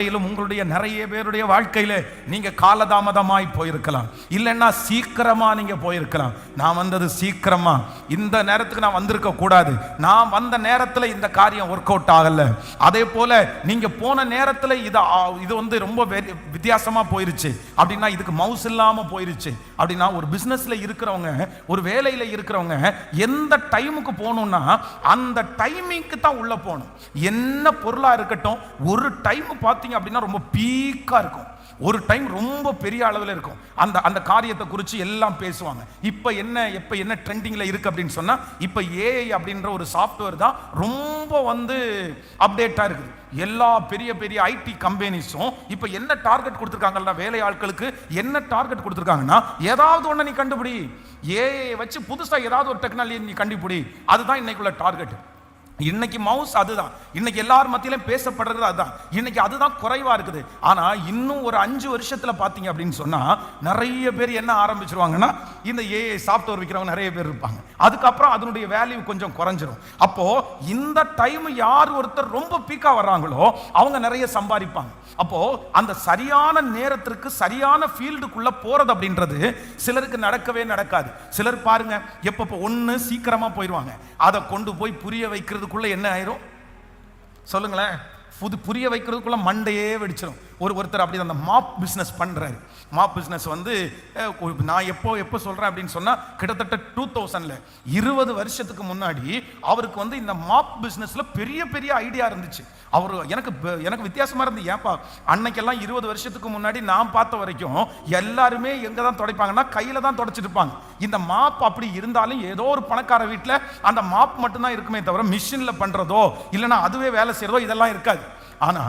உங்களுடைய நிறைய பேருடைய வாழ்க்கையில நீங்க காலதாமதமாய் போயிருக்கலாம், இல்லைன்னா சீக்கிரமா நீங்க போயிருக்கலாம். நான் வந்தது சீக்கிரமா, இந்த நேரத்துக்கு நான் வந்திருக்க கூடாது, நான் வந்த நேரத்துல இந்த காரியம் ஒர்க் அவுட் ஆகல. அதே போல நீங்க போன நேரத்துல இது வந்து ரொம்ப வித்தியாசமா போயிருச்சு அப்படின்னா, இதுக்கு மவுஸ் இல்லாம போயிருச்சு அப்படின்னா, ஒரு பிசினஸ்ல இருக்கிறவங்க, ஒரு வேலையில இருக்கிறவங்க எந்த டைமுக்கு போகணும்னா அந்த டைமிங்க்கு தான் உள்ள போகணும். என்ன பொருளா இருக்கட்டும், ஒரு டைம் பார்த்து அப்படின்னா ரொம்ப பீக்கா இருக்கும், ஒரு டைம் ரொம்ப பெரிய அளவில் இருக்கும். அந்த காரியத்தை குறித்து எல்லாம் பேசுவாங்க. இப்போ என்ன ட்ரெண்டிங்ல இருக்கு அப்படின்னு சொன்னா, இப்போ ஏஐ அப்படின்ற ஒரு சாஃப்ட்வேர் தான் ரொம்ப வந்து அப்டேட்டா இருக்குது. எல்லா பெரிய பெரிய ஐடி கம்பெனிஸும் இப்போ என்ன டார்கெட் கொடுத்துருக்காங்கன்னா, வேலை ஆட்களுக்கு என்ன டார்கெட் கொடுத்துருக்காங்கன்னா, ஏதாவது ஒன்று நீ கண்டுபிடி, ஏஐ வச்சு புதுசாக ஏதாவது ஒரு டெக்னாலஜி நீ கண்டுபிடி, அதுதான் இன்னைக்குள்ள டார்கெட். இன்னைக்கு மவுஸ் அதுதான், இன்னைக்கு எல்லாரும் மத்தியிலும் பேசப்படுறது அதுதான், இன்னைக்கு அதுதான் குறைவா இருக்குது. ஆனா இன்னும் ஒரு 5 வருஷத்துல பாத்தீங்க அப்படின்னு சொன்னா, நிறைய பேர் என்ன ஆரம்பிச்சிருவாங்கன்னா, இந்த ஏஐ சாஃப்ட்வேர் விற்கிறவங்க நிறைய பேர் இருப்பாங்க. அதுக்கப்புறம் அதனுடைய வேல்யூ கொஞ்சம் குறைஞ்சிரும். அப்போ இந்த டைம் யார் ஒருத்தர் ரொம்ப பீக்கா வர்றாங்களோ அவங்க நிறைய சம்பாதிப்பாங்க. அப்போ அந்த சரியான நேரத்திற்கு சரியான ஃபீல்டுக்குள்ள போறது அப்படின்றது சிலருக்கு நடக்கவே நடக்காது. சிலர் பாருங்க, எப்ப ஒண்ணு சீக்கிரமா போயிடுவாங்க, அதை கொண்டு போய் புரிய வைக்கிறது என்ன ஆயிரும் சொல்லுங்களேன், புரிய வைக்கிறதுக்குள்ள மண்டையே வெடிச்சிடும். ஒருத்தர் அப்படி அந்த மாப் பிசினஸ் பண்றாரு. மாப் பிசினஸ் வந்து நான் எப்போ சொல்றேன் அப்படின்னு சொன்னா, கிட்டத்தட்ட 2000ல 20 வருஷத்துக்கு முன்னாடி அவருக்கு வந்து இந்த மாப் பிசினஸ்ல பெரிய பெரிய ஐடியா இருந்துச்சு. அவர் எனக்கு வித்தியாசமா இருந்து, ஏன்பா அன்னைக்கெல்லாம் 20 வருஷத்துக்கு முன்னாடி நான் பார்த்த வரைக்கும் எல்லாருமே எங்க தான் துடைப்பாங்கன்னா கையில தான் துடைச்சிட்டு இருப்பாங்க. இந்த மாப் அப்படி இருந்தாலும் ஏதோ ஒரு பணக்கார வீட்டில் அந்த மாப் மட்டும்தான் இருக்குமே தவிர மிஷின்ல பண்றதோ இல்லைன்னா அதுவே வேலை செய்யறதோ இதெல்லாம் இருக்காது. ஆனா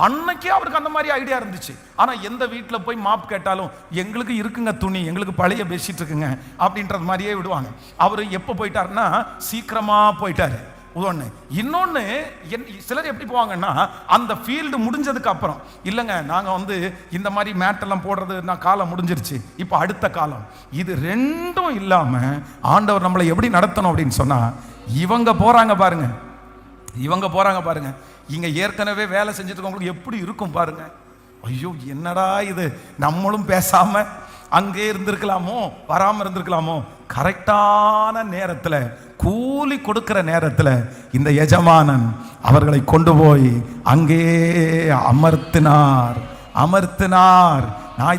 அன்னைக்கே அவருக்கு அந்த மாதிரி ஐடியா இருந்துச்சு. ஆனா எந்த வீட்டில் போய் மாப் கேட்டாலும், எங்களுக்கு இருக்குங்க துணி, எங்களுக்கு பழைய பெட்ஷீட் இருக்குங்க அப்படின்றது மாதிரியே விடுவாங்க. அவர் எப்போ போயிட்டாருன்னா சீக்கிரமா போயிட்டாரு. ஒன்று. இன்னொன்று, சிலர் எப்படி போவாங்கன்னா, அந்த ஃபீல்டு முடிஞ்சதுக்கு அப்புறம், இல்லைங்க நாங்கள் வந்து இந்த மாதிரி மேட்டெல்லாம் போடுறது நான் காலம் முடிஞ்சிருச்சு, இப்போ அடுத்த காலம். இது ரெண்டும் இல்லாமல் ஆண்டவர் நம்மளை எப்படி நடத்தணும் அப்படின்னு சொன்னால், இவங்க போகிறாங்க பாருங்க, இங்கே ஏற்கனவே வேலை செஞ்சுட்டு இருக்கவங்களுக்கு எப்படி இருக்கும் பாருங்க. ஐயோ என்னடா இது, நம்மளும் பேசாம அங்கே இருந்திருக்கலாமோ, வராமல் இருந்திருக்கலாமோ. கரெக்டான நேரத்தில், கூலி கொடுக்கிற நேரத்தில் இந்த எஜமானன் அவர்களை கொண்டு போய் அங்கே அமர்த்தினார். நான்